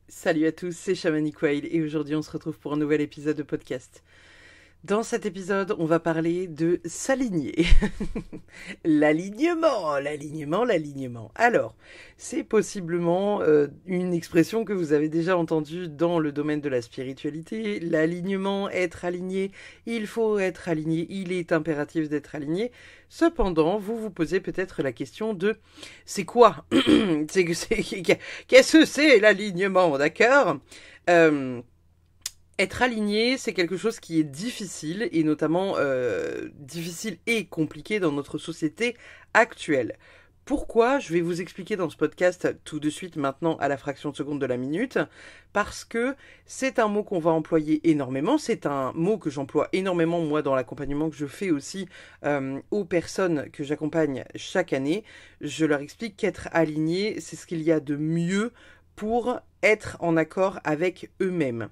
Salut à tous, c'est Shamanic Wild et aujourd'hui on se retrouve pour un nouvel épisode de podcast. Dans cet épisode, on va parler de s'aligner. L'alignement. Alors, c'est possiblement une expression que vous avez déjà entendue dans le domaine de la spiritualité. L'alignement, être aligné, il faut être aligné, il est impératif d'être aligné. Cependant, vous vous posez peut-être la question de c'est quoi Qu'est-ce que c'est l'alignement, d'accord Être aligné, c'est quelque chose qui est difficile, et notamment difficile et compliqué dans notre société actuelle. Pourquoi? Je vais vous expliquer dans ce podcast tout de suite maintenant à la fraction de seconde de la minute, parce que c'est un mot qu'on va employer énormément, c'est un mot que j'emploie énormément moi dans l'accompagnement que je fais aussi aux personnes que j'accompagne chaque année. Je leur explique qu'être aligné, c'est ce qu'il y a de mieux pour être en accord avec eux-mêmes.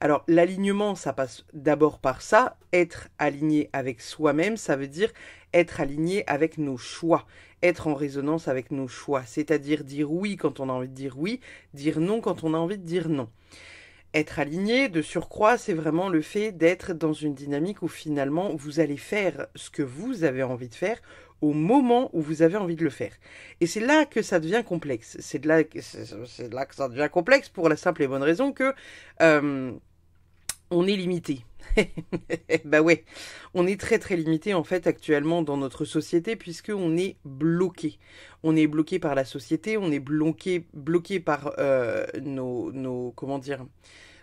Alors l'alignement, ça passe d'abord par ça. Être aligné avec soi-même, ça veut dire être aligné avec nos choix, être en résonance avec nos choix, c'est-à-dire dire oui quand on a envie de dire oui, dire non quand on a envie de dire non. Être aligné, de surcroît, c'est vraiment le fait d'être dans une dynamique où finalement vous allez faire ce que vous avez envie de faire au moment où vous avez envie de le faire. Et c'est là que ça devient complexe. C'est là que ça devient complexe pour la simple et bonne raison que on est limité. Bah ouais, on est très très limité en fait actuellement dans notre société puisque on est bloqué. On est bloqué par la société, on est bloqué par nos comment dire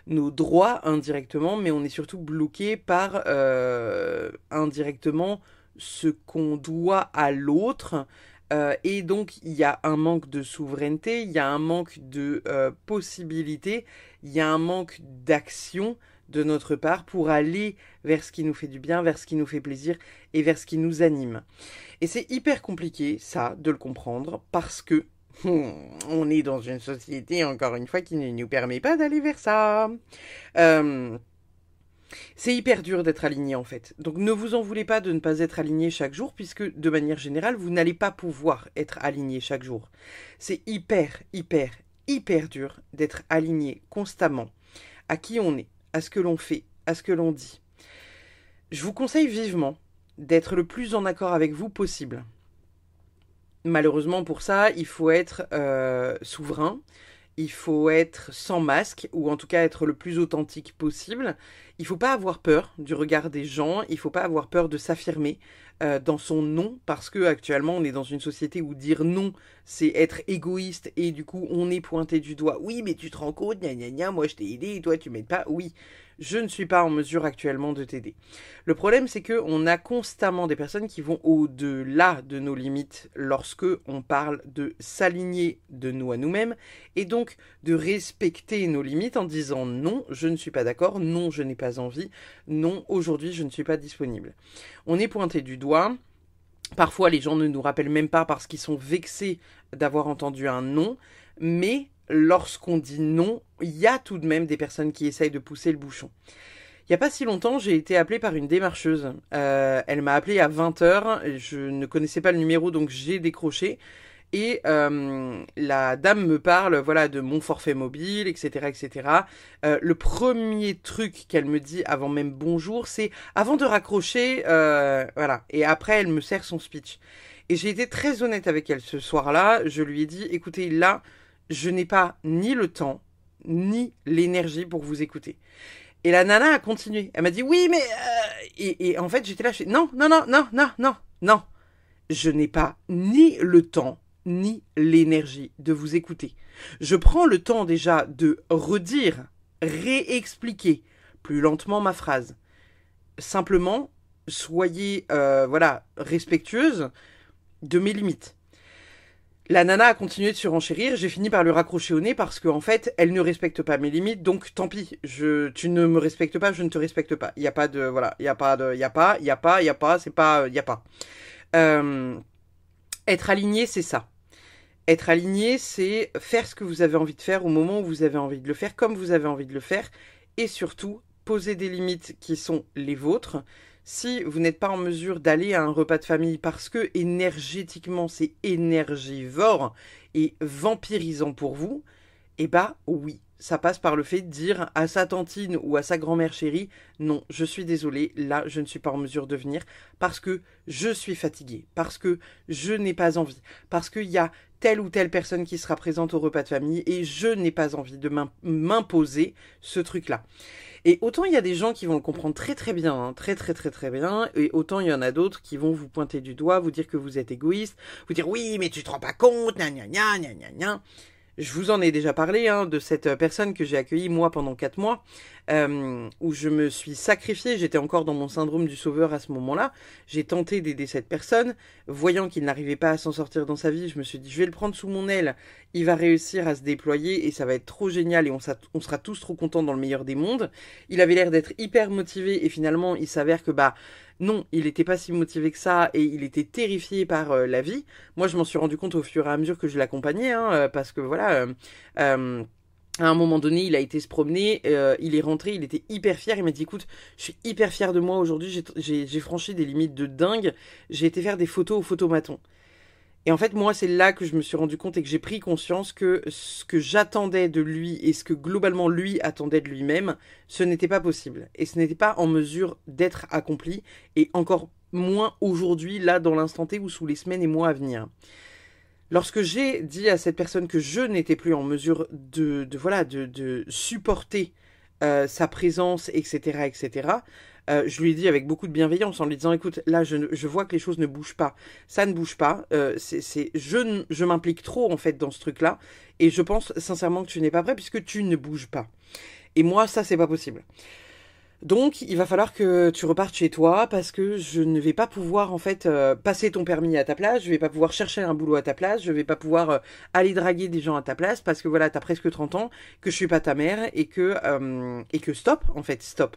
nos droits indirectement, mais on est surtout bloqué par indirectement ce qu'on doit à l'autre. Et donc il y a un manque de souveraineté, il y a un manque de possibilités, il y a un manque d'action de notre part pour aller vers ce qui nous fait du bien, vers ce qui nous fait plaisir et vers ce qui nous anime. Et c'est hyper compliqué, ça, de le comprendre, parce que on est dans une société, encore une fois, qui ne nous permet pas d'aller vers ça. Euh, c'est hyper dur d'être aligné, en fait. Donc ne vous en voulez pas de ne pas être aligné chaque jour, puisque, de manière générale, vous n'allez pas pouvoir être aligné chaque jour. C'est hyper dur d'être aligné constamment à qui on est, à ce que l'on fait, à ce que l'on dit. Je vous conseille vivement d'être le plus en accord avec vous possible. Malheureusement pour ça, il faut être souverain, il faut être sans masque, ou en tout cas être le plus authentique possible. Il ne faut pas avoir peur du regard des gens, il ne faut pas avoir peur de s'affirmer dans son non, parce que actuellement on est dans une société où dire non, c'est être égoïste, et du coup on est pointé du doigt. Oui, mais tu te rends compte, gna gna gna, moi je t'ai aidé, et toi tu m'aides pas. Oui, je ne suis pas en mesure actuellement de t'aider. Le problème, c'est que on a constamment des personnes qui vont au-delà de nos limites lorsque on parle de s'aligner de nous à nous-mêmes et donc de respecter nos limites en disant non, je ne suis pas d'accord, non, je n'ai pas envie, non, aujourd'hui, je ne suis pas disponible. On est pointé du doigt. Parfois, les gens ne nous rappellent même pas parce qu'ils sont vexés d'avoir entendu un non, mais lorsqu'on dit non, il y a tout de même des personnes qui essayent de pousser le bouchon. Il n'y a pas si longtemps, j'ai été appelée par une démarcheuse. Elle m'a appelée à 20h. Je ne connaissais pas le numéro, donc j'ai décroché. Et la dame me parle, voilà, de mon forfait mobile, etc., etc. Le premier truc qu'elle me dit avant même bonjour, c'est avant de raccrocher, voilà. Et après, elle me sert son speech. Et j'ai été très honnête avec elle ce soir-là. Je lui ai dit, écoutez, là, je n'ai pas ni le temps, ni l'énergie pour vous écouter. Et la nana a continué. Elle m'a dit oui, mais et en fait j'étais là, je fais non, non, non, non, non, non, non. Je n'ai pas ni le temps ni l'énergie de vous écouter. Je prends le temps déjà de redire, réexpliquer plus lentement ma phrase. Simplement, soyez voilà respectueuse de mes limites. La nana a continué de surenchérir, j'ai fini par lui raccrocher au nez parce qu'en fait, elle ne respecte pas mes limites, donc tant pis, tu ne me respectes pas, je ne te respecte pas. Il n'y a pas de, voilà, il n'y a pas de, il n'y a pas, il n'y a pas, il n'y a pas, c'est pas, il n'y a pas. Euh, Être aligné, c'est ça. Être aligné, c'est faire ce que vous avez envie de faire au moment où vous avez envie de le faire, comme vous avez envie de le faire, et surtout, poser des limites qui sont les vôtres. Si vous n'êtes pas en mesure d'aller à un repas de famille parce que énergétiquement c'est énergivore et vampirisant pour vous, Eh bah oui, ça passe par le fait de dire à sa tantine ou à sa grand-mère chérie, non, je suis désolée, là je ne suis pas en mesure de venir parce que je suis fatiguée, parce que je n'ai pas envie, parce qu'il y a telle ou telle personne qui sera présente au repas de famille et je n'ai pas envie de m'imposer ce truc-là. Et autant il y a des gens qui vont le comprendre très très bien, hein, très très très très bien, et autant il y en a d'autres qui vont vous pointer du doigt, vous dire que vous êtes égoïste, vous dire oui mais tu te rends pas compte, gna gna gna gna gna gna. Je vous en ai déjà parlé, hein, de cette personne que j'ai accueillie moi pendant 4 mois, où je me suis sacrifiée, j'étais encore dans mon syndrome du sauveur à ce moment-là, j'ai tenté d'aider cette personne, voyant qu'il n'arrivait pas à s'en sortir dans sa vie, je me suis dit je vais le prendre sous mon aile, il va réussir à se déployer et ça va être trop génial et on sera tous trop contents dans le meilleur des mondes. Il avait l'air d'être hyper motivé et finalement il s'avère que non, il n'était pas si motivé que ça et il était terrifié par la vie. Moi, je m'en suis rendu compte au fur et à mesure que je l'accompagnais, hein, parce que voilà, à un moment donné, il a été se promener, il est rentré, il était hyper fier. Il m'a dit, écoute, je suis hyper fier de moi aujourd'hui, j'ai franchi des limites de dingue, j'ai été faire des photos au photomaton. Et en fait, moi, c'est là que je me suis rendu compte et que j'ai pris conscience que ce que j'attendais de lui et ce que globalement lui attendait de lui-même, ce n'était pas possible. Et ce n'était pas en mesure d'être accompli, et encore moins aujourd'hui, là, dans l'instant T ou sous les semaines et mois à venir. Lorsque j'ai dit à cette personne que je n'étais plus en mesure de supporter sa présence, etc., etc., je lui ai dit avec beaucoup de bienveillance en lui disant écoute, là je vois que les choses ne bougent pas, ça ne bouge pas, je m'implique trop en fait dans ce truc-là et je pense sincèrement que tu n'es pas prêt puisque tu ne bouges pas. Et moi ça c'est pas possible. Donc il va falloir que tu repartes chez toi parce que je ne vais pas pouvoir en fait passer ton permis à ta place, je vais pas pouvoir chercher un boulot à ta place, je vais pas pouvoir aller draguer des gens à ta place parce que voilà, t'as presque 30 ans, que je suis pas ta mère et que stop, en fait, stop.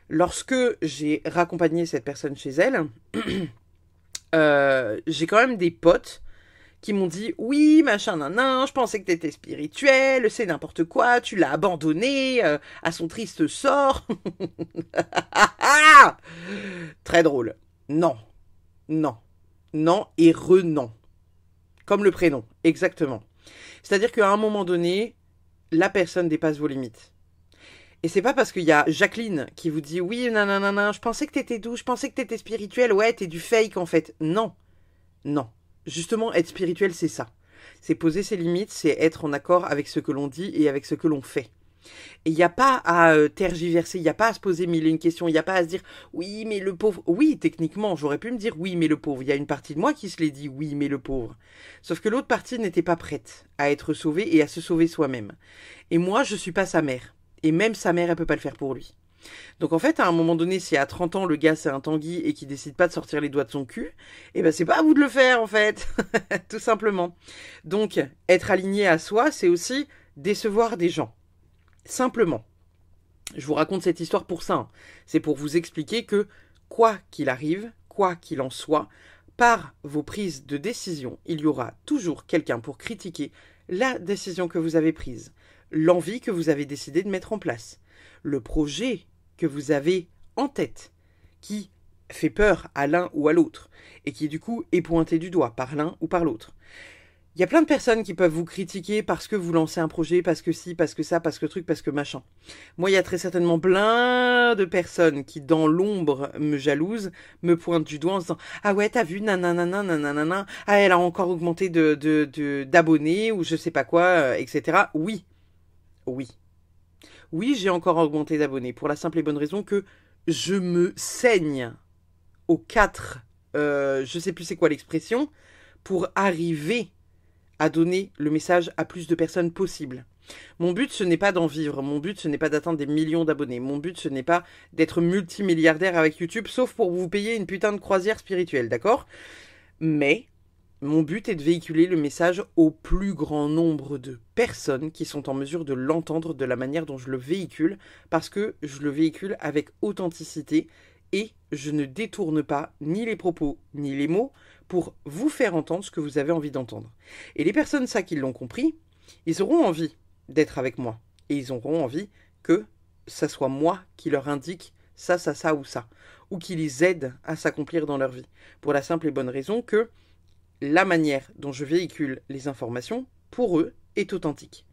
Lorsque j'ai raccompagné cette personne chez elle, j'ai quand même des potes qui m'ont dit oui, machin, nan, je pensais que t'étais spirituel, c'est n'importe quoi, tu l'as abandonné à son triste sort. Très drôle. Non, non, non et non. Comme le prénom, exactement. C'est-à-dire qu'à un moment donné, la personne dépasse vos limites. Et c'est pas parce qu'il y a Jacqueline qui vous dit oui, nanana, je pensais que t'étais doux, je pensais que t'étais spirituel, ouais, t'es du fake en fait. Non, non. Justement, être spirituel, c'est ça. C'est poser ses limites, c'est être en accord avec ce que l'on dit et avec ce que l'on fait. Et il n'y a pas à tergiverser, il n'y a pas à se poser mille et une questions, il n'y a pas à se dire oui, mais le pauvre. Oui, techniquement, j'aurais pu me dire oui, mais le pauvre. Il y a une partie de moi qui se l'est dit oui, mais le pauvre. Sauf que l'autre partie n'était pas prête à être sauvée et à se sauver soi-même. Et moi, je suis pas sa mère. Et même sa mère, elle peut pas le faire pour lui. Donc en fait, à un moment donné, si à 30 ans, le gars c'est un Tanguy et qu'il décide pas de sortir les doigts de son cul, eh ben c'est pas à vous de le faire en fait, tout simplement. Donc être aligné à soi, c'est aussi décevoir des gens. Simplement. Je vous raconte cette histoire pour ça. Hein. C'est pour vous expliquer que quoi qu'il arrive, quoi qu'il en soit, par vos prises de décision, il y aura toujours quelqu'un pour critiquer la décision que vous avez prise, l'envie que vous avez décidé de mettre en place, le projet que vous avez en tête, qui fait peur à l'un ou à l'autre, et qui du coup est pointé du doigt par l'un ou par l'autre. Il y a plein de personnes qui peuvent vous critiquer parce que vous lancez un projet, parce que si, parce que ça, parce que truc, parce que machin. Moi, il y a très certainement plein de personnes qui, dans l'ombre, me jalousent, me pointent du doigt en se disant « Ah ouais, t'as vu, nanana, nanana, ah, elle a encore augmenté d'abonnés, ou je sais pas quoi, etc. » Oui, oui. Oui, j'ai encore augmenté d'abonnés, pour la simple et bonne raison que je me saigne aux quatre, je sais plus c'est quoi l'expression, pour arriver à donner le message à plus de personnes possible. Mon but, ce n'est pas d'en vivre. Mon but, ce n'est pas d'atteindre des millions d'abonnés. Mon but, ce n'est pas d'être multimilliardaire avec YouTube, sauf pour vous payer une putain de croisière spirituelle, d'accord? Mais mon but est de véhiculer le message au plus grand nombre de personnes qui sont en mesure de l'entendre de la manière dont je le véhicule, parce que je le véhicule avec authenticité et je ne détourne pas ni les propos ni les mots pour vous faire entendre ce que vous avez envie d'entendre. Et les personnes, ça, qui l'ont compris, ils auront envie d'être avec moi. Et ils auront envie que ça soit moi qui leur indique ça, ça, ça ou ça. Ou qui les aide à s'accomplir dans leur vie. Pour la simple et bonne raison que la manière dont je véhicule les informations, pour eux, est authentique.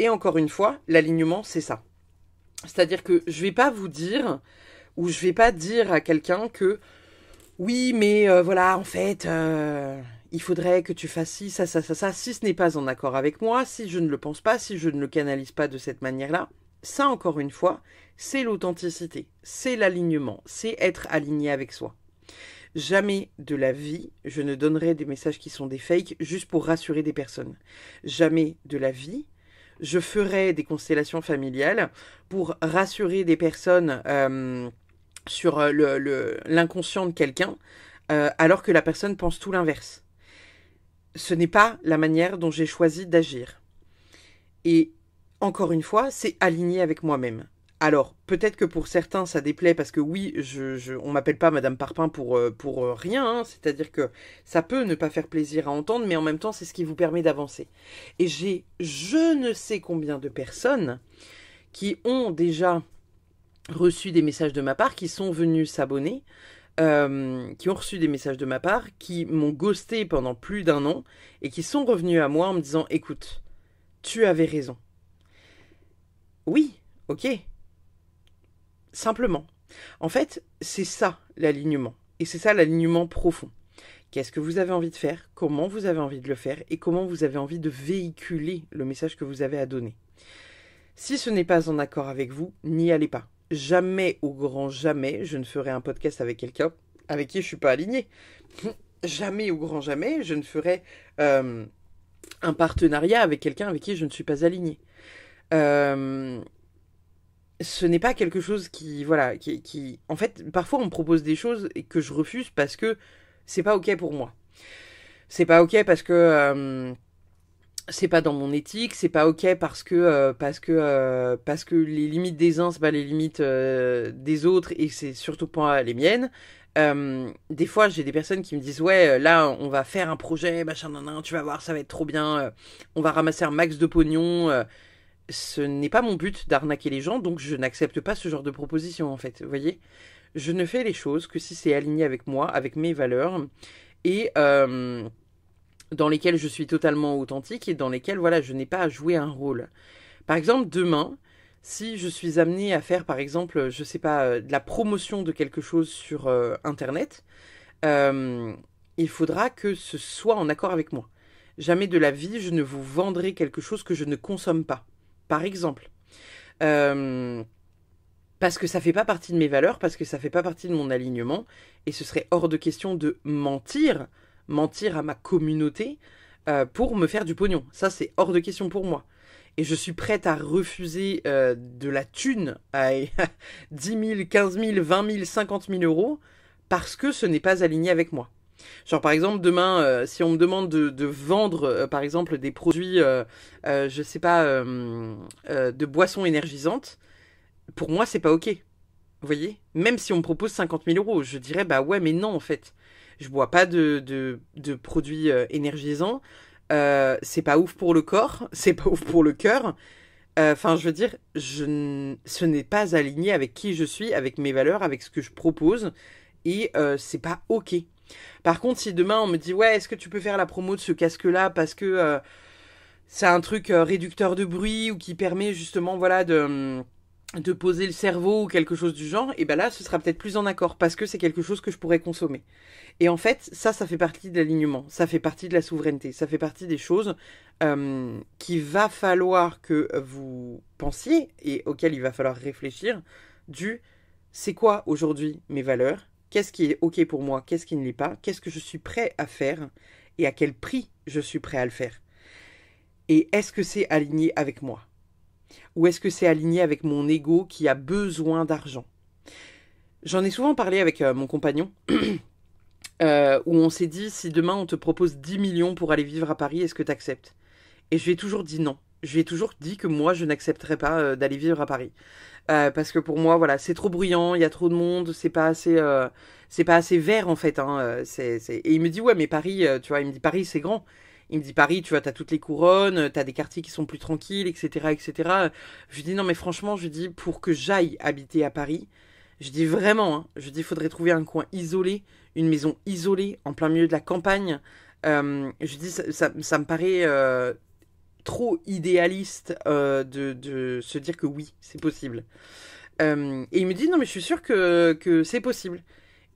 Et encore une fois, l'alignement, c'est ça. C'est-à-dire que je vais pas vous dire, ou je vais pas dire à quelqu'un que oui, mais voilà, en fait, il faudrait que tu fasses ci, ça, si ce n'est pas en accord avec moi, si je ne le pense pas, si je ne le canalise pas de cette manière-là. Ça, encore une fois, c'est l'authenticité, c'est l'alignement, c'est être aligné avec soi. Jamais de la vie, je ne donnerai des messages qui sont des fakes juste pour rassurer des personnes. Jamais de la vie, je ferai des constellations familiales pour rassurer des personnes sur l'inconscient de quelqu'un, alors que la personne pense tout l'inverse. Ce n'est pas la manière dont j'ai choisi d'agir. Et encore une fois, c'est aligné avec moi-même. Alors, peut-être que pour certains, ça déplaît parce que oui, on m'appelle pas Madame Parpin pour rien. Hein. C'est-à-dire que ça peut ne pas faire plaisir à entendre, mais en même temps, c'est ce qui vous permet d'avancer. Et j'ai je ne sais combien de personnes qui ont déjà reçu des messages de ma part, qui sont venus s'abonner, qui ont reçu des messages de ma part, qui m'ont ghosté pendant plus d'1 an et qui sont revenus à moi en me disant « Écoute, tu avais raison. » Oui, ok. Simplement. En fait, c'est ça l'alignement. Et c'est ça l'alignement profond. Qu'est-ce que vous avez envie de faire? Comment vous avez envie de le faire? Et comment vous avez envie de véhiculer le message que vous avez à donner? Si ce n'est pas en accord avec vous, n'y allez pas. Jamais, au grand jamais, je ne ferai un podcast avec quelqu'un avec qui je ne suis pas aligné. Jamais, au grand jamais, je ne ferai un partenariat avec quelqu'un avec qui je ne suis pas aligné. Ce n'est pas quelque chose qui, voilà, en fait, parfois on me propose des choses et que je refuse parce que c'est pas ok pour moi. C'est pas ok parce que c'est pas dans mon éthique, c'est pas ok parce que les limites des uns c'est pas les limites des autres et c'est surtout pas les miennes. Des fois j'ai des personnes qui me disent ouais là on va faire un projet machin nan, tu vas voir ça va être trop bien, on va ramasser un max de pognon. Ce n'est pas mon but d'arnaquer les gens, donc je n'accepte pas ce genre de proposition en fait. Vous voyez, je ne fais les choses que si c'est aligné avec moi, avec mes valeurs et dans lesquelles je suis totalement authentique et dans lesquelles voilà je n'ai pas à jouer un rôle. Par exemple demain, si je suis amenée à faire par exemple, je sais pas, de la promotion de quelque chose sur internet, il faudra que ce soit en accord avec moi. Jamais de la vie je ne vous vendrai quelque chose que je ne consomme pas. Par exemple. Parce que ça fait pas partie de mes valeurs, parce que ça fait pas partie de mon alignement, et ce serait hors de question de mentir à ma communauté pour me faire du pognon. Ça, c'est hors de question pour moi. Et je suis prête à refuser de la thune à 10 000, 15 000, 20 000, 50 000 euros parce que ce n'est pas aligné avec moi. Genre par exemple demain, si on me demande de vendre par exemple des produits, je sais pas, de boissons énergisantes, pour moi c'est pas ok. Vous voyez? Même si on me propose 50 000 euros, je dirais bah ouais mais non en fait. Je bois pas de produits énergisants, c'est pas ouf pour le corps, c'est pas ouf pour le cœur. Enfin je veux dire, ce n'est pas aligné avec qui je suis, avec mes valeurs, avec ce que je propose, et c'est pas ok. Par contre, si demain on me dit ouais, est-ce que tu peux faire la promo de ce casque-là parce que c'est un truc réducteur de bruit ou qui permet justement voilà de poser le cerveau ou quelque chose du genre, et ben là ce sera peut-être plus en accord parce que c'est quelque chose que je pourrais consommer. Et en fait, ça fait partie de l'alignement, ça fait partie de la souveraineté, ça fait partie des choses qu'il va falloir que vous pensiez et auxquelles il va falloir réfléchir c'est quoi aujourd'hui mes valeurs? Qu'est-ce qui est ok pour moi? Qu'est-ce qui ne l'est pas? Qu'est-ce que je suis prêt à faire? Et à quel prix je suis prêt à le faire? Et est-ce que c'est aligné avec moi? Ou est-ce que c'est aligné avec mon ego qui a besoin d'argent? J'en ai souvent parlé avec mon compagnon, où on s'est dit, si demain on te propose 10 millions pour aller vivre à Paris, est-ce que tu acceptes? Et je lui ai toujours dit non. Je lui ai toujours dit que moi, je n'accepterais pas d'aller vivre à Paris. Parce que pour moi, voilà, c'est trop bruyant, il y a trop de monde, c'est pas assez vert en fait. Hein, Et il me dit ouais, mais Paris, tu vois, il me dit Paris c'est grand. Il me dit Paris, tu vois, t'as toutes les couronnes, t'as des quartiers qui sont plus tranquilles, etc., etc. Je lui dis non mais franchement, je lui dis pour que j'aille habiter à Paris, je dis vraiment, hein, je dis il faudrait trouver un coin isolé, une maison isolée en plein milieu de la campagne. Je dis ça me paraît trop idéaliste de se dire que oui, c'est possible. Et il me dit, non mais je suis sûr que c'est possible.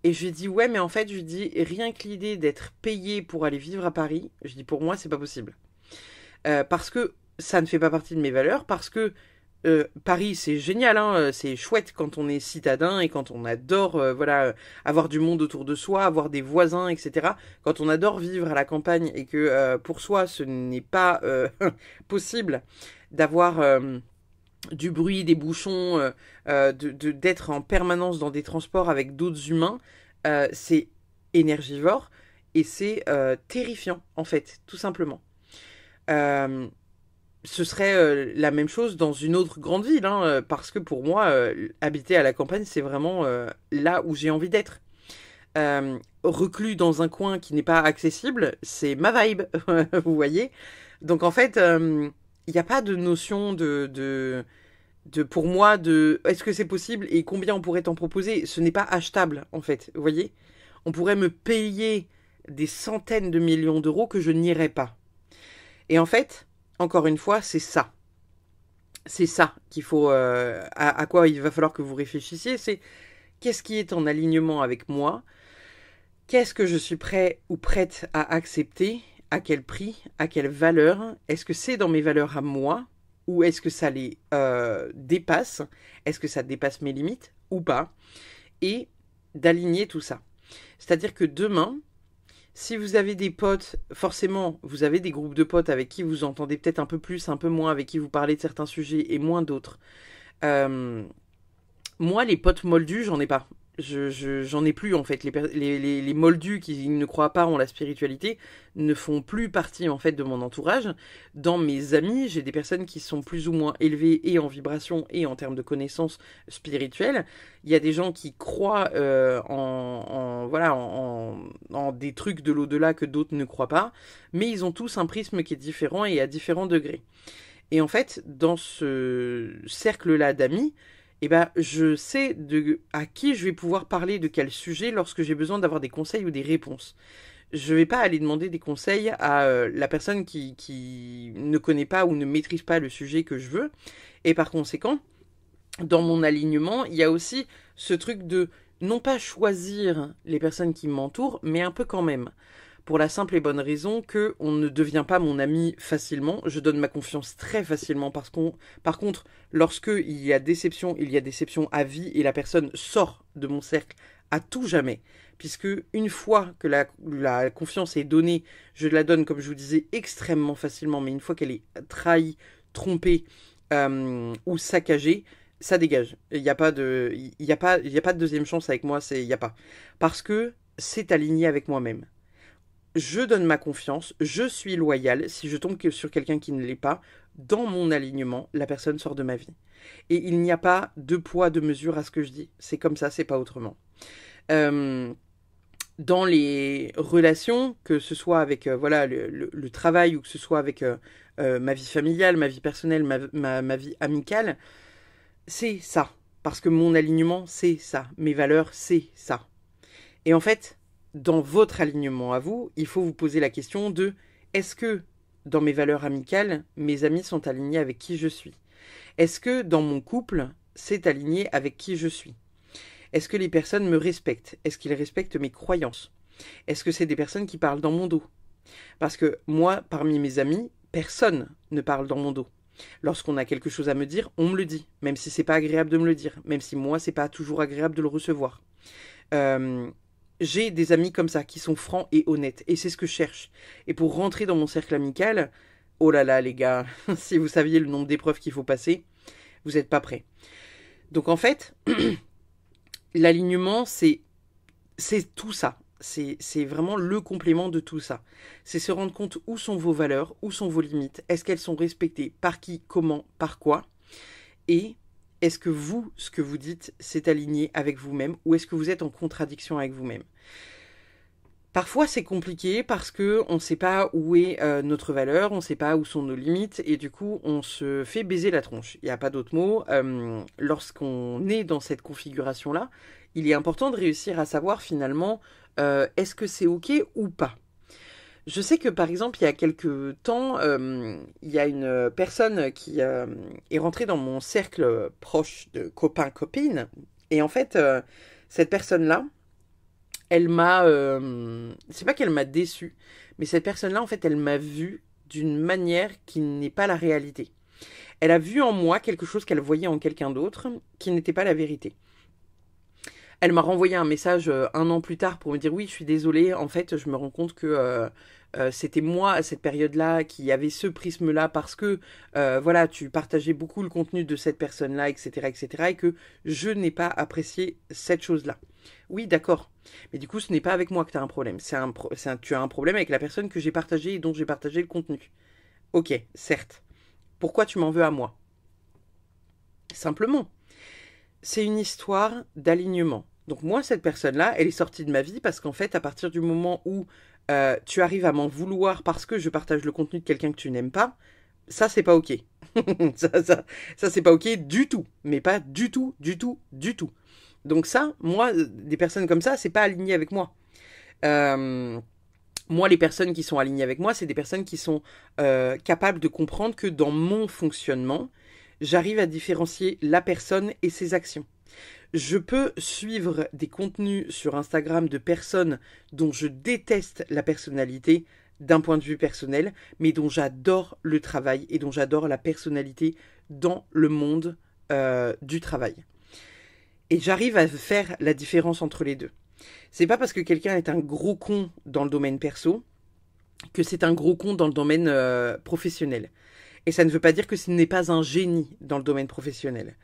Et je lui dis, ouais, mais en fait, je lui dis, rien que l'idée d'être payé pour aller vivre à Paris, je dis, pour moi, c'est pas possible. Parce que ça ne fait pas partie de mes valeurs, parce que Paris, c'est génial, hein, c'est chouette quand on est citadin et quand on adore voilà, avoir du monde autour de soi, avoir des voisins, etc. Quand on adore vivre à la campagne et que pour soi, ce n'est pas possible d'avoir du bruit, des bouchons, d'être en permanence dans des transports avec d'autres humains, c'est énergivore et c'est terrifiant, en fait, tout simplement. Euh, Ce serait la même chose dans une autre grande ville, hein, parce que pour moi, habiter à la campagne, c'est vraiment là où j'ai envie d'être. Reclus dans un coin qui n'est pas accessible, c'est ma vibe, vous voyez. Donc en fait, il n'y a pas de notion pour moi, de est-ce que c'est possible et combien on pourrait t'en proposer. Ce n'est pas achetable, en fait, vous voyez. On pourrait me payer des centaines de millions d'euros que je n'irais pas. Et en fait, encore une fois, c'est ça. C'est ça qu'il faut, à quoi il va falloir que vous réfléchissiez. C'est qu'est-ce qui est en alignement avec moi? Qu'est-ce que je suis prêt ou prête à accepter? À quel prix? À quelle valeur? Est-ce que c'est dans mes valeurs à moi? Ou est-ce que ça les dépasse? Est-ce que ça dépasse mes limites ou pas? Et d'aligner tout ça. C'est-à-dire que demain, si vous avez des potes, forcément, vous avez des groupes de potes avec qui vous entendez peut-être un peu plus, un peu moins, avec qui vous parlez de certains sujets et moins d'autres. Euh, Moi, les potes moldus, j'en ai pas. J'en ai plus en fait. Les moldus qui ne croient pas en la spiritualité ne font plus partie en fait de mon entourage. Dans mes amis, j'ai des personnes qui sont plus ou moins élevées et en vibration et en termes de connaissances spirituelles. Il y a des gens qui croient voilà en des trucs de l'au-delà que d'autres ne croient pas, mais ils ont tous un prisme qui est différent et à différents degrés. Et en fait, dans ce cercle-là d'amis, eh ben, je sais à qui je vais pouvoir parler de quel sujet lorsque j'ai besoin d'avoir des conseils ou des réponses. Je ne vais pas aller demander des conseils à la personne qui ne connaît pas ou ne maîtrise pas le sujet que je veux. Et par conséquent, dans mon alignement, il y a aussi ce truc de non pas choisir les personnes qui m'entourent, mais un peu quand même. Pour la simple et bonne raison que on ne devient pas mon ami facilement. Je donne ma confiance très facilement parce par contre, lorsque il y a déception à vie et la personne sort de mon cercle à tout jamais. Puisque une fois que la confiance est donnée, je la donne, comme je vous disais, extrêmement facilement, mais une fois qu'elle est trahie, trompée ou saccagée, ça dégage. Il n'y a pas de, il y a pas, il y a pas de deuxième chance avec moi, il y a pas. Parce que c'est aligné avec moi-même. Je donne ma confiance, je suis loyal. Si je tombe sur quelqu'un qui ne l'est pas, dans mon alignement, la personne sort de ma vie. Et il n'y a pas de poids, de mesure à ce que je dis. C'est comme ça, c'est pas autrement. Euh, dans les relations, que ce soit avec voilà le travail ou que ce soit avec ma vie familiale, ma vie personnelle, ma vie amicale, c'est ça. Parce que mon alignement, c'est ça. Mes valeurs, c'est ça. Et en fait, dans votre alignement à vous, il faut vous poser la question de est-ce que dans mes valeurs amicales, mes amis sont alignés avec qui je suis? Est-ce que dans mon couple, c'est aligné avec qui je suis? Est-ce que les personnes me respectent? Est-ce qu'ils respectent mes croyances? Est-ce que c'est des personnes qui parlent dans mon dos? Parce que moi, parmi mes amis, personne ne parle dans mon dos. Lorsqu'on a quelque chose à me dire, on me le dit, même si c'est pas agréable de me le dire, même si moi, c'est pas toujours agréable de le recevoir. J'ai des amis comme ça, qui sont francs et honnêtes, et c'est ce que je cherche. Et pour rentrer dans mon cercle amical, oh là là les gars, si vous saviez le nombre d'épreuves qu'il faut passer, vous n'êtes pas prêts. Donc en fait, l'alignement, c'est tout ça. C'est vraiment le complément de tout ça. C'est se rendre compte où sont vos valeurs, où sont vos limites, est-ce qu'elles sont respectées, par qui, comment, par quoi, et est-ce que vous, ce que vous dites, c'est aligné avec vous-même ou est-ce que vous êtes en contradiction avec vous-même? Parfois c'est compliqué parce que on ne sait pas où est notre valeur, on ne sait pas où sont nos limites et du coup on se fait baiser la tronche. Il n'y a pas d'autre mot. Lorsqu'on est dans cette configuration-là, il est important de réussir à savoir finalement est-ce que c'est ok ou pas. Je sais que par exemple, il y a quelques temps, il y a une personne qui est rentrée dans mon cercle proche de copains-copines. Et en fait, cette personne-là, elle m'a... c'est pas qu'elle m'a déçue, mais cette personne-là, en fait, elle m'a vue d'une manière qui n'est pas la réalité. Elle a vu en moi quelque chose qu'elle voyait en quelqu'un d'autre, qui n'était pas la vérité. Elle m'a renvoyé un message un an plus tard pour me dire oui, je suis désolée, en fait, je me rends compte que c'était moi à cette période-là qui avait ce prisme-là parce que voilà, tu partageais beaucoup le contenu de cette personne-là, etc., etc., et que je n'ai pas apprécié cette chose-là. Oui, d'accord. Mais du coup, ce n'est pas avec moi que tu as un problème. Tu as un problème avec la personne que j'ai partagée et dont j'ai partagé le contenu. Ok, certes. Pourquoi tu m'en veux à moi? Simplement. C'est une histoire d'alignement. Donc moi, cette personne-là, elle est sortie de ma vie parce qu'en fait, à partir du moment où tu arrives à m'en vouloir parce que je partage le contenu de quelqu'un que tu n'aimes pas, ça, c'est pas ok. ça c'est pas ok du tout. Mais pas du tout, du tout, du tout. Donc ça, moi, des personnes comme ça, c'est pas aligné avec moi. Euh, Moi, les personnes qui sont alignées avec moi, c'est des personnes qui sont capables de comprendre que dans mon fonctionnement, j'arrive à différencier la personne et ses actions. Je peux suivre des contenus sur Instagram de personnes dont je déteste la personnalité d'un point de vue personnel, mais dont j'adore le travail et dont j'adore la personnalité dans le monde du travail. Et j'arrive à faire la différence entre les deux. C'est pas parce que quelqu'un est un gros con dans le domaine perso que c'est un gros con dans le domaine professionnel. Et ça ne veut pas dire que ce n'est pas un génie dans le domaine professionnel.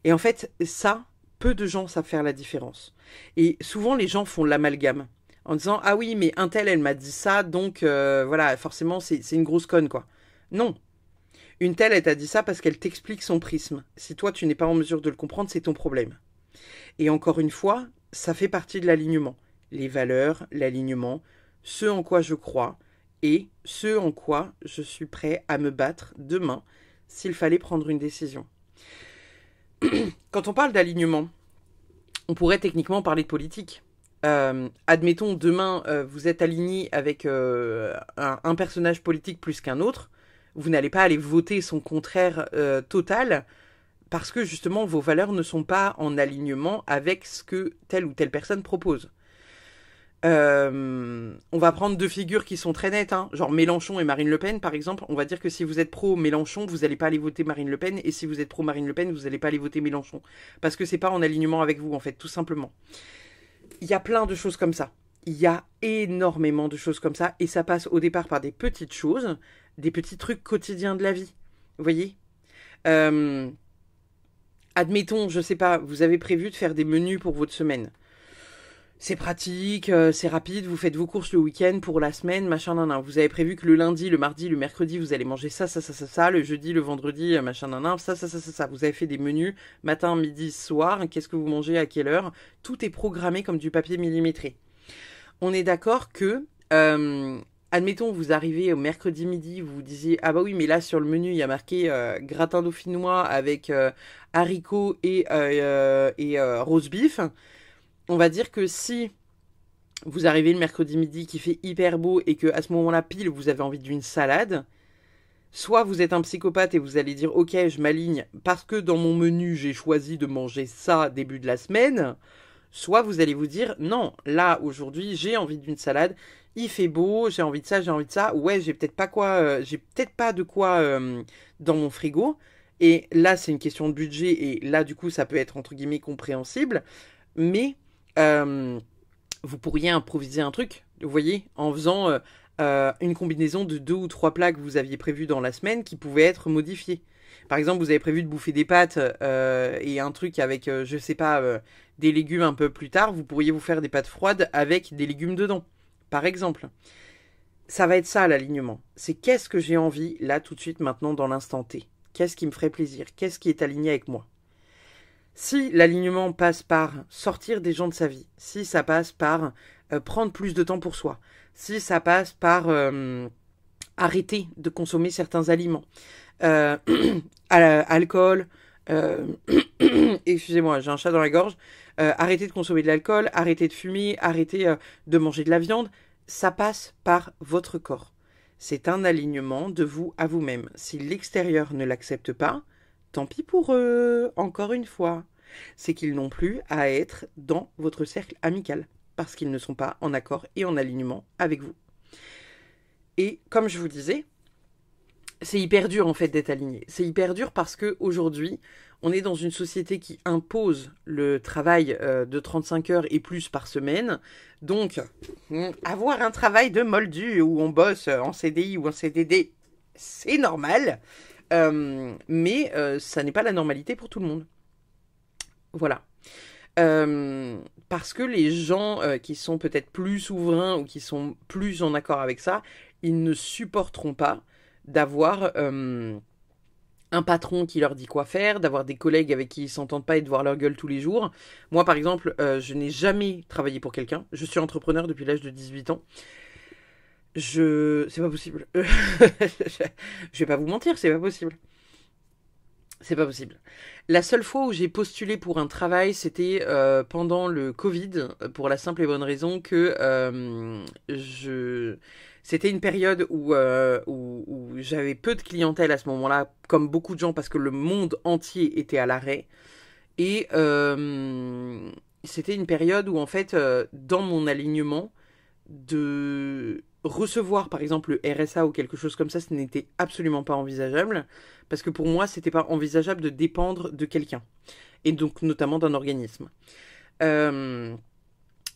Et en fait, ça, peu de gens savent faire la différence. Et souvent, les gens font l'amalgame en disant ah oui, mais un tel, elle m'a dit ça, donc voilà, forcément, c'est une grosse conne, quoi. Non. Une telle, elle t'a dit ça parce qu'elle t'explique son prisme. Si toi, tu n'es pas en mesure de le comprendre, c'est ton problème. Et encore une fois, ça fait partie de l'alignement. Les valeurs, l'alignement, ce en quoi je crois et ce en quoi je suis prêt à me battre demain s'il fallait prendre une décision. Quand on parle d'alignement, on pourrait techniquement parler de politique. Admettons, demain, vous êtes aligné avec un personnage politique plus qu'un autre. Vous n'allez pas aller voter son contraire total parce que justement vos valeurs ne sont pas en alignement avec ce que telle ou telle personne propose. On va prendre deux figures qui sont très nettes, hein, genre Mélenchon et Marine Le Pen par exemple. On va dire que si vous êtes pro Mélenchon, vous n'allez pas aller voter Marine Le Pen, et si vous êtes pro Marine Le Pen, vous n'allez pas aller voter Mélenchon, parce que c'est pas en alignement avec vous en fait, tout simplement. Il y a plein de choses comme ça. Il y a énormément de choses comme ça, et ça passe au départ par des petites choses, des petits trucs quotidiens de la vie. Vous voyez admettons, je sais pas, vous avez prévu de faire des menus pour votre semaine. C'est pratique, c'est rapide, vous faites vos courses le week-end pour la semaine, machin, nan, nan. Vous avez prévu que le lundi, le mardi, le mercredi, vous allez manger ça, ça, ça, ça, ça, le jeudi, le vendredi, machin, nan, nan, ça, ça, ça, ça, ça. Vous avez fait des menus, matin, midi, soir, qu'est-ce que vous mangez, à quelle heure. Tout est programmé comme du papier millimétré. On est d'accord que, admettons, vous arrivez au mercredi midi, vous vous disiez, ah bah oui, mais là, sur le menu, il y a marqué gratin dauphinois avec haricots et roast beef. On va dire que si vous arrivez le mercredi midi qui fait hyper beau et que à ce moment-là pile vous avez envie d'une salade, soit vous êtes un psychopathe et vous allez dire ok je m'aligne parce que dans mon menu j'ai choisi de manger ça début de la semaine, soit vous allez vous dire non là aujourd'hui j'ai envie d'une salade, il fait beau, j'ai envie de ça, ouais j'ai peut-être pas de quoi dans mon frigo, et là c'est une question de budget et là du coup ça peut être entre guillemets compréhensible, mais vous pourriez improviser un truc, vous voyez, en faisant une combinaison de 2 ou 3 plats que vous aviez prévus dans la semaine qui pouvaient être modifiés. Par exemple, vous avez prévu de bouffer des pâtes et un truc avec, je sais pas, des légumes un peu plus tard, vous pourriez vous faire des pâtes froides avec des légumes dedans, par exemple. Ça va être ça l'alignement. C'est qu'est-ce que j'ai envie là tout de suite maintenant dans l'instant T. Qu'est-ce qui me ferait plaisir? Qu'est-ce qui est aligné avec moi? Si l'alignement passe par sortir des gens de sa vie, si ça passe par prendre plus de temps pour soi, si ça passe par arrêter de consommer certains aliments, alcool, excusez-moi, j'ai un chat dans la gorge, arrêter de consommer de l'alcool, arrêter de fumer, arrêter de manger de la viande, ça passe par votre corps. C'est un alignement de vous à vous-même. Si l'extérieur ne l'accepte pas, tant pis pour eux, encore une fois. C'est qu'ils n'ont plus à être dans votre cercle amical, parce qu'ils ne sont pas en accord et en alignement avec vous. Et comme je vous disais, c'est hyper dur en fait d'être aligné. C'est hyper dur parce qu'aujourd'hui, on est dans une société qui impose le travail de 35 heures et plus par semaine. Donc, avoir un travail de moldu où on bosse en CDI ou en CDD, c'est normal. Mais ça n'est pas la normalité pour tout le monde. Voilà. Parce que les gens qui sont peut-être plus souverains ou qui sont plus en accord avec ça, ils ne supporteront pas d'avoir un patron qui leur dit quoi faire, d'avoir des collègues avec qui ils s'entendent pas et de voir leur gueule tous les jours. Moi, par exemple, je n'ai jamais travaillé pour quelqu'un. Je suis entrepreneur depuis l'âge de 18 ans. C'est pas possible. Je vais pas vous mentir, c'est pas possible. C'est pas possible. La seule fois où j'ai postulé pour un travail, c'était pendant le Covid, pour la simple et bonne raison que c'était une période où j'avais peu de clientèle à ce moment-là, comme beaucoup de gens, parce que le monde entier était à l'arrêt. Et c'était une période où, en fait, dans mon alignement, de recevoir par exemple le RSA ou quelque chose comme ça, ce n'était absolument pas envisageable, parce que pour moi, c'était pas envisageable de dépendre de quelqu'un, et donc notamment d'un organisme.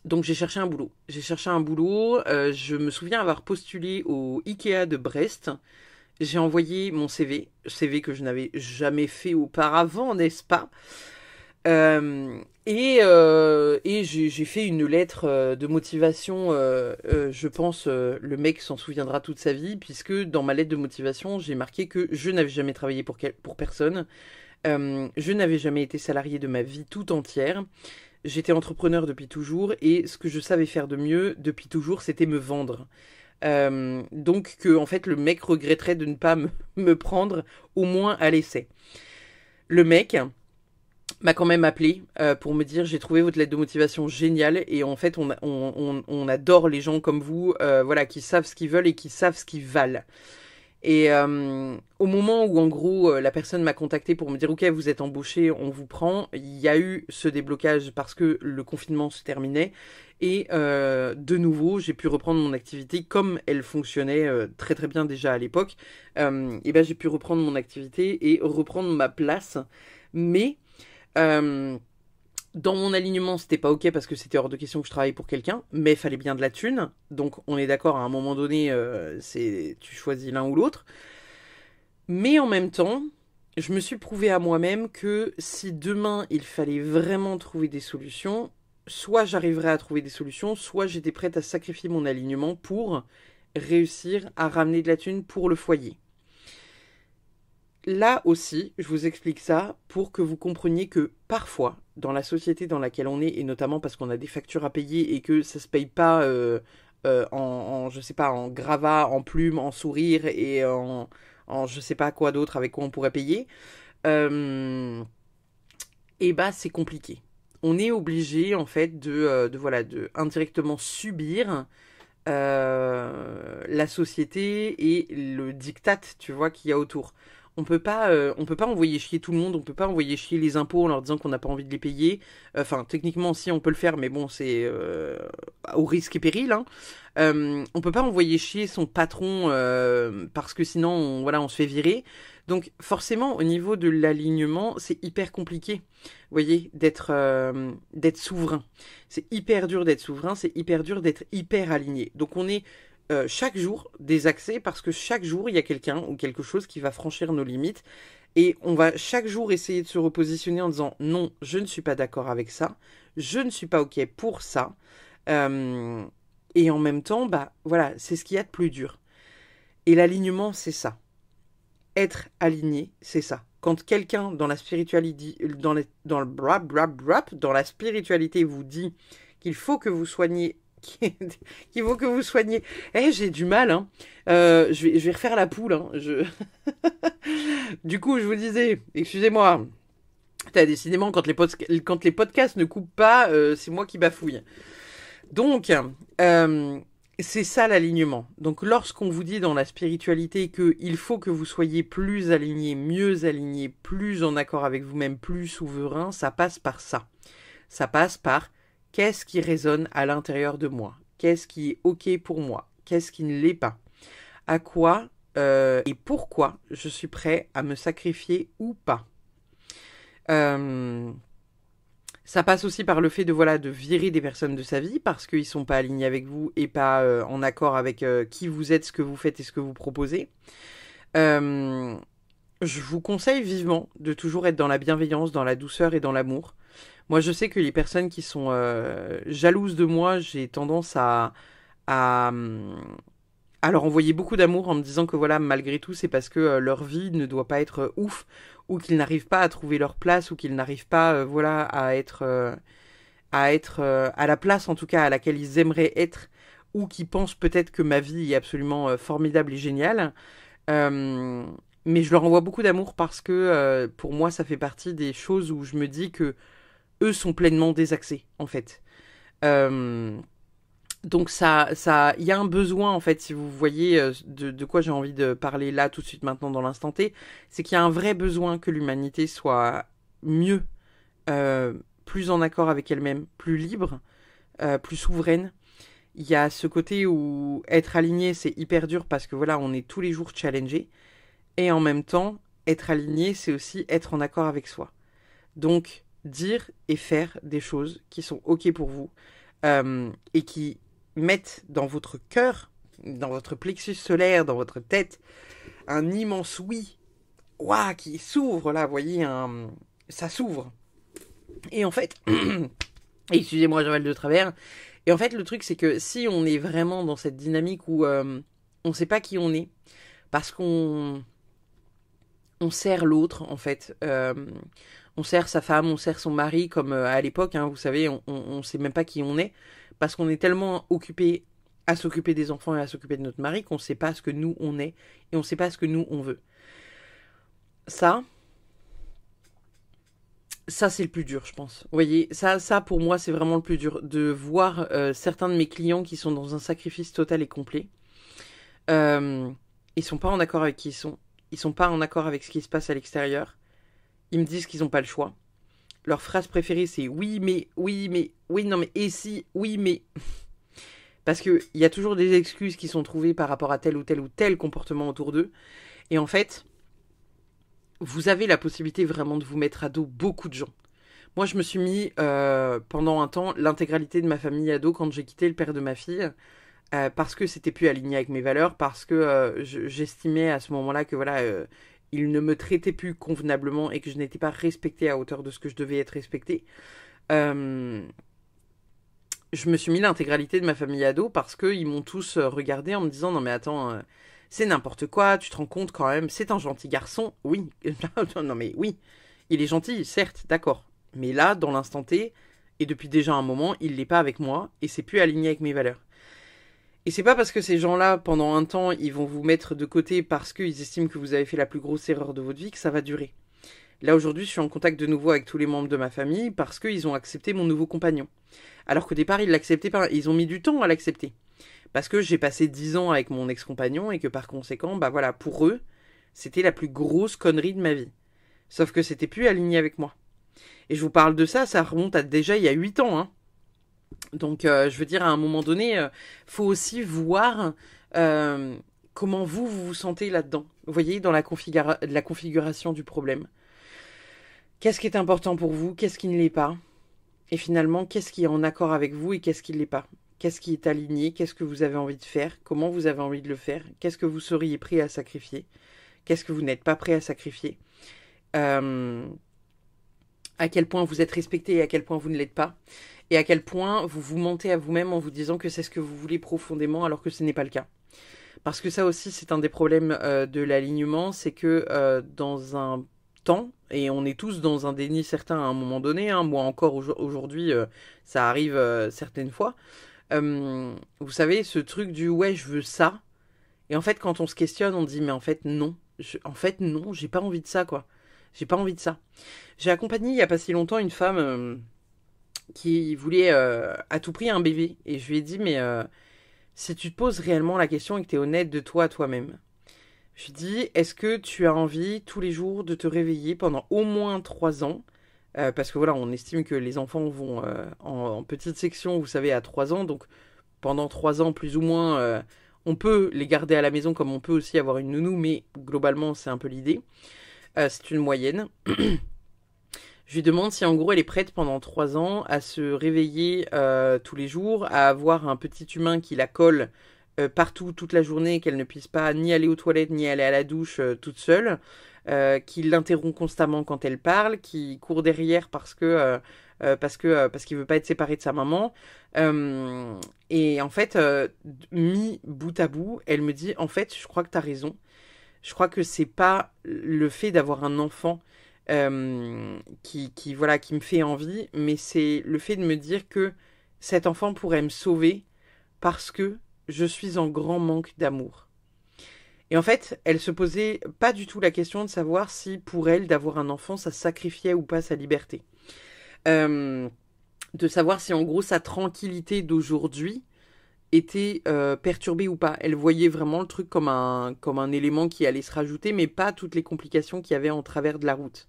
Donc j'ai cherché un boulot. Je me souviens avoir postulé au Ikea de Brest. J'ai envoyé mon CV que je n'avais jamais fait auparavant, n'est-ce pas? Et j'ai fait une lettre de motivation, je pense le mec s'en souviendra toute sa vie, puisque dans ma lettre de motivation, j'ai marqué que je n'avais jamais travaillé pour personne, je n'avais jamais été salarié de ma vie tout entière, j'étais entrepreneur depuis toujours, et ce que je savais faire de mieux depuis toujours, c'était me vendre. Donc que en fait le mec regretterait de ne pas me prendre au moins à l'essai. Le mec m'a quand même appelé pour me dire j'ai trouvé votre lettre de motivation géniale et en fait on adore les gens comme vous, voilà, qui savent ce qu'ils veulent et qui savent ce qu'ils valent. Et au moment où en gros la personne m'a contacté pour me dire ok, vous êtes embauché, on vous prend, il y a eu ce déblocage parce que le confinement se terminait et de nouveau j'ai pu reprendre mon activité comme elle fonctionnait très très bien déjà à l'époque. Et ben j'ai pu reprendre mon activité et reprendre ma place, mais dans mon alignement, c'était pas ok parce que c'était hors de question que je travaille pour quelqu'un, mais il fallait bien de la thune. Donc on est d'accord, à un moment donné, tu choisis l'un ou l'autre. Mais en même temps, je me suis prouvé à moi-même que si demain il fallait vraiment trouver des solutions, soit j'arriverais à trouver des solutions, soit j'étais prête à sacrifier mon alignement pour réussir à ramener de la thune pour le foyer. Là aussi, je vous explique ça pour que vous compreniez que parfois, dans la société dans laquelle on est, et notamment parce qu'on a des factures à payer et que ça se paye pas je sais pas, en gravats, en plumes, en sourires et en je sais pas quoi d'autre avec quoi on pourrait payer, et bah c'est compliqué. On est obligé en fait de indirectement subir la société et le diktat, tu vois, qu'il y a autour. On peut pas envoyer chier tout le monde, on peut pas envoyer chier les impôts en leur disant qu'on n'a pas envie de les payer. Enfin, techniquement, si on peut le faire, mais bon, c'est au risque et péril. Hein. On peut pas envoyer chier son patron parce que sinon, on se fait virer. Donc, forcément, au niveau de l'alignement, c'est hyper compliqué. Vous voyez, d'être souverain. C'est hyper dur d'être souverain, c'est hyper dur d'être hyper aligné. Donc, on est chaque jour des accès parce que chaque jour il y a quelqu'un ou quelque chose qui va franchir nos limites et on va chaque jour essayer de se repositionner en disant non, je ne suis pas d'accord avec ça, je ne suis pas ok pour ça, et en même temps bah voilà, c'est ce qu'il y a de plus dur. Et l'alignement, c'est ça, être aligné, c'est ça. Quand quelqu'un dans la spiritualité dans la spiritualité vous dit qu'il faut que vous soigniez qu'il faut que vous soigniez. J'ai du mal, hein. Je vais refaire la poule, hein. Du coup, je vous disais, excusez-moi. Décidément, quand les podcasts ne coupent pas, c'est moi qui bafouille. Donc, C'est ça l'alignement. Donc lorsqu'on vous dit dans la spiritualité qu'il faut que vous soyez plus aligné, mieux aligné, plus en accord avec vous-même, plus souverain, ça passe par ça. Ça passe par qu'est-ce qui résonne à l'intérieur de moi, qu'est-ce qui est OK pour moi, qu'est-ce qui ne l'est pas, à quoi et pourquoi je suis prêt à me sacrifier ou pas. Ça passe aussi par le fait de voilà de virer des personnes de sa vie parce qu'ils sont pas alignés avec vous et pas en accord avec qui vous êtes, ce que vous faites et ce que vous proposez. Je vous conseille vivement de toujours être dans la bienveillance, dans la douceur et dans l'amour. Moi, je sais que les personnes qui sont jalouses de moi, j'ai tendance à, à leur envoyer beaucoup d'amour en me disant que voilà, malgré tout, c'est parce que leur vie ne doit pas être ouf, ou qu'ils n'arrivent pas à trouver leur place, ou qu'ils n'arrivent pas, voilà, à être à la place en tout cas à laquelle ils aimeraient être, ou qui pensent peut-être que ma vie est absolument formidable et géniale. Euh, mais je leur envoie beaucoup d'amour parce que pour moi, ça fait partie des choses où je me dis que eux sont pleinement désaxés, en fait. Euh, donc il y a un besoin en fait, si vous voyez de quoi j'ai envie de parler là tout de suite maintenant dans l'instant T, c'est qu'il y a un vrai besoin que l'humanité soit mieux, euh, plus en accord avec elle-même, plus libre, plus souveraine. Il y a ce côté où être aligné c'est hyper dur parce que voilà on est tous les jours challengé et en même temps être aligné c'est aussi être en accord avec soi. Donc dire et faire des choses qui sont ok pour vous et qui mettent dans votre cœur, dans votre plexus solaire, dans votre tête, un immense oui, ouah, qui s'ouvre là, vous voyez, ça s'ouvre. Et en fait, excusez-moi, j'avale de travers. Et en fait, le truc, c'est que si on est vraiment dans cette dynamique où on ne sait pas qui on est, parce on sert l'autre, en fait. On sert sa femme, on sert son mari, comme à l'époque, hein, vous savez, on sait même pas qui on est, parce qu'on est tellement occupé à s'occuper des enfants et à s'occuper de notre mari qu'on sait pas ce que nous on est, et on sait pas ce que nous on veut. Ça, ça c'est le plus dur, je pense. Vous voyez, ça pour moi c'est vraiment le plus dur, de voir certains de mes clients qui sont dans un sacrifice total et complet. Ils sont pas en accord avec qui ils sont pas en accord avec ce qui se passe à l'extérieur. Ils me disent qu'ils n'ont pas le choix. Leur phrase préférée, c'est oui, mais, oui, mais, oui, non, mais, et si, oui, mais. Parce qu'il y a toujours des excuses qui sont trouvées par rapport à tel ou tel comportement autour d'eux. Et en fait, vous avez la possibilité vraiment de vous mettre à dos beaucoup de gens. Moi, je me suis mis pendant un temps l'intégralité de ma famille à dos quand j'ai quitté le père de ma fille. Parce que c'était plus aligné avec mes valeurs, parce que j'estimais à ce moment-là que voilà, il ne me traitait plus convenablement et que je n'étais pas respectée à hauteur de ce que je devais être respectée. Je me suis mis l'intégralité de ma famille ado parce qu'ils m'ont tous regardé en me disant non mais attends, c'est n'importe quoi, tu te rends compte quand même, c'est un gentil garçon, oui, non mais oui, il est gentil, certes, d'accord, mais là, dans l'instant T, et depuis déjà un moment, il l'est pas avec moi et c'est plus aligné avec mes valeurs. Et c'est pas parce que ces gens-là, pendant un temps, ils vont vous mettre de côté parce qu'ils estiment que vous avez fait la plus grosse erreur de votre vie que ça va durer. Là, aujourd'hui, je suis en contact de nouveau avec tous les membres de ma famille parce qu'ils ont accepté mon nouveau compagnon. Alors qu'au départ, ils l'acceptaient pas. Ils ont mis du temps à l'accepter. Parce que j'ai passé 10 ans avec mon ex-compagnon et que par conséquent, bah voilà, pour eux, c'était la plus grosse connerie de ma vie. Sauf que c'était plus aligné avec moi. Et je vous parle de ça, ça remonte à déjà il y a 8 ans, hein. Donc, je veux dire, à un moment donné, faut aussi voir comment vous vous sentez là-dedans. Vous voyez, dans la configuration du problème. Qu'est-ce qui est important pour vous? Qu'est-ce qui ne l'est pas? Et finalement, qu'est-ce qui est en accord avec vous et qu'est-ce qui ne l'est pas? Qu'est-ce qui est aligné? Qu'est-ce que vous avez envie de faire? Comment vous avez envie de le faire? Qu'est-ce que vous seriez prêt à sacrifier? Qu'est-ce que vous n'êtes pas prêt à sacrifier? À quel point vous êtes respecté et à quel point vous ne l'êtes pas? Et à quel point vous vous mentez à vous-même en vous disant que c'est ce que vous voulez profondément alors que ce n'est pas le cas. Parce que ça aussi, c'est un des problèmes de l'alignement, c'est que dans un temps, et on est tous dans un déni certain à un moment donné, hein, moi encore aujourd'hui, ça arrive certaines fois, vous savez, ce truc du ouais, je veux ça, et en fait, quand on se questionne, on dit mais en fait, non, non, j'ai pas envie de ça, quoi. J'ai pas envie de ça. J'ai accompagné il y a pas si longtemps une femme qui voulait à tout prix un bébé, et je lui ai dit si tu te poses réellement la question et que tu es honnête de toi à toi-même. Je dis, est-ce que tu as envie tous les jours de te réveiller pendant au moins 3 ans? Parce que voilà, on estime que les enfants vont en petite section, vous savez, à 3 ans. Donc pendant 3 ans, plus ou moins, on peut les garder à la maison comme on peut aussi avoir une nounou, mais globalement, c'est un peu l'idée. C'est une moyenne. Je lui demande si en gros elle est prête pendant 3 ans à se réveiller tous les jours, à avoir un petit humain qui la colle partout toute la journée, qu'elle ne puisse pas ni aller aux toilettes ni aller à la douche toute seule, qui l'interrompt constamment quand elle parle, qui court derrière parce qu'il veut pas être séparé de sa maman. Et en fait, mis bout à bout, elle me dit en fait, je crois que t'as raison. Je crois que c'est pas le fait d'avoir un enfant voilà, qui me fait envie, mais c'est le fait de me dire que cet enfant pourrait me sauver parce que je suis en grand manque d'amour. Et en fait, elle se posait pas du tout la question de savoir si pour elle d'avoir un enfant, ça sacrifiait ou pas sa liberté. De savoir si en gros sa tranquillité d'aujourd'hui était perturbée ou pas. Elle voyait vraiment le truc comme un élément qui allait se rajouter, mais pas toutes les complications qu'il y avait en travers de la route.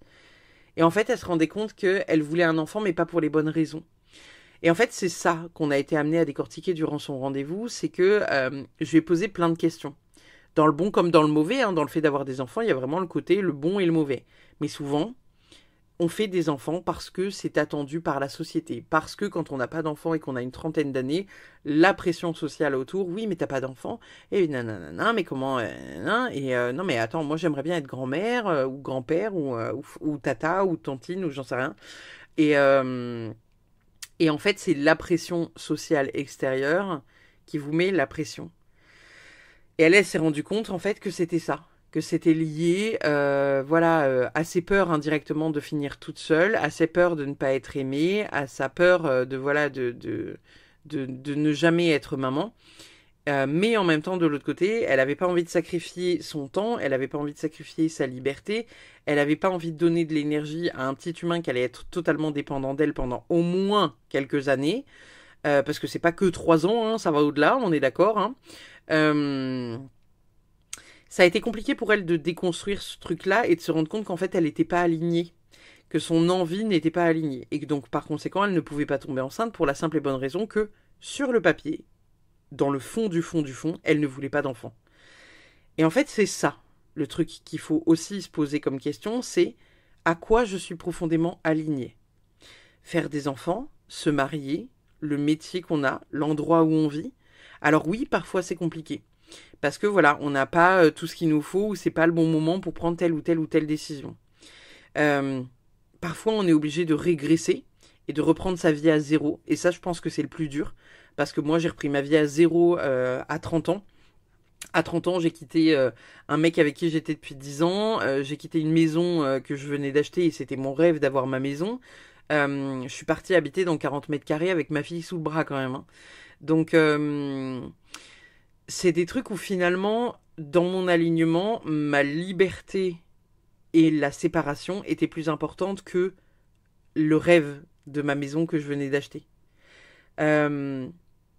Et en fait, elle se rendait compte qu'elle voulait un enfant, mais pas pour les bonnes raisons. Et en fait, c'est ça qu'on a été amené à décortiquer durant son rendez-vous, c'est que je lui ai posé plein de questions. Dans le bon comme dans le mauvais, hein, dans le fait d'avoir des enfants, il y a vraiment le côté le bon et le mauvais. Mais souvent, on fait des enfants parce que c'est attendu par la société. Parce que quand on n'a pas d'enfants et qu'on a une trentaine d'années, la pression sociale autour, oui, mais t'as pas d'enfants, et nanana, mais comment, non, mais attends, moi j'aimerais bien être grand-mère, ou grand-père, ou tata, ou tantine, ou j'en sais rien. Et en fait, c'est la pression sociale extérieure qui vous met la pression. Et elle s'est rendue compte, en fait, que c'était ça. Que c'était lié, à ses peurs indirectement de finir toute seule, à ses peurs de ne pas être aimée, à sa peur de ne jamais être maman. Mais en même temps, de l'autre côté, elle n'avait pas envie de sacrifier son temps, elle n'avait pas envie de sacrifier sa liberté, elle n'avait pas envie de donner de l'énergie à un petit humain qui allait être totalement dépendant d'elle pendant au moins quelques années, parce que c'est pas que 3 ans, hein, ça va au-delà, on est d'accord. Hein. Ça a été compliqué pour elle de déconstruire ce truc-là et de se rendre compte qu'en fait, elle n'était pas alignée, que son envie n'était pas alignée, et que donc par conséquent, elle ne pouvait pas tomber enceinte pour la simple et bonne raison que, sur le papier, dans le fond du fond du fond, elle ne voulait pas d'enfant. Et en fait, c'est ça, le truc qu'il faut aussi se poser comme question, c'est à quoi je suis profondément alignée. Faire des enfants, se marier, le métier qu'on a, l'endroit où on vit. Alors oui, parfois c'est compliqué. Parce que voilà, on n'a pas tout ce qu'il nous faut, ou c'est pas le bon moment pour prendre telle ou telle décision. Parfois, on est obligé de régresser et de reprendre sa vie à zéro. Et ça, je pense que c'est le plus dur. Parce que moi, j'ai repris ma vie à zéro à 30 ans. À 30 ans, j'ai quitté un mec avec qui j'étais depuis 10 ans. J'ai quitté une maison que je venais d'acheter et c'était mon rêve d'avoir ma maison. Je suis partie habiter dans 40 mètres carrés avec ma fille sous le bras quand même. Hein. Donc, c'est des trucs où finalement, dans mon alignement, ma liberté et la séparation étaient plus importantes que le rêve de ma maison que je venais d'acheter.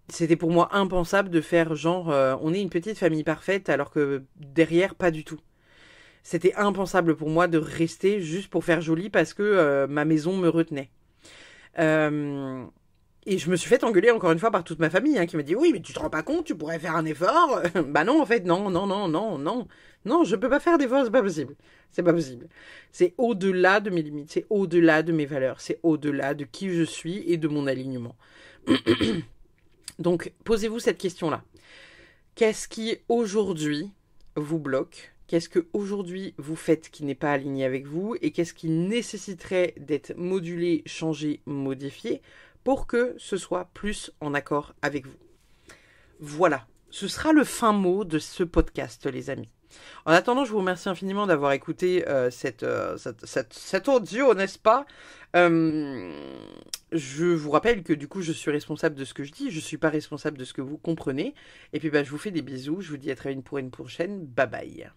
C'était pour moi impensable de faire genre on est une petite famille parfaite alors que derrière pas du tout. C'était impensable pour moi de rester juste pour faire joli parce que ma maison me retenait. Et je me suis fait engueuler encore une fois par toute ma famille qui m'a dit oui mais tu te rends pas compte, tu pourrais faire un effort. Bah non en fait non, je peux pas faire d'effort, c'est pas possible. C'est pas possible. C'est au-delà de mes limites, c'est au-delà de mes valeurs, c'est au-delà de qui je suis et de mon alignement. Donc, posez-vous cette question-là. Qu'est-ce qui, aujourd'hui, vous bloque? Qu'est-ce que, aujourd'hui, vous faites qui n'est pas aligné avec vous? Et qu'est-ce qui nécessiterait d'être modulé, changé, modifié pour que ce soit plus en accord avec vous? Voilà. Ce sera le fin mot de ce podcast, les amis. En attendant, je vous remercie infiniment d'avoir écouté cet audio, n'est-ce pas? Je vous rappelle que du coup, je suis responsable de ce que je dis, je ne suis pas responsable de ce que vous comprenez. Et puis, je vous fais des bisous, je vous dis à très vite pour une prochaine. Bye bye.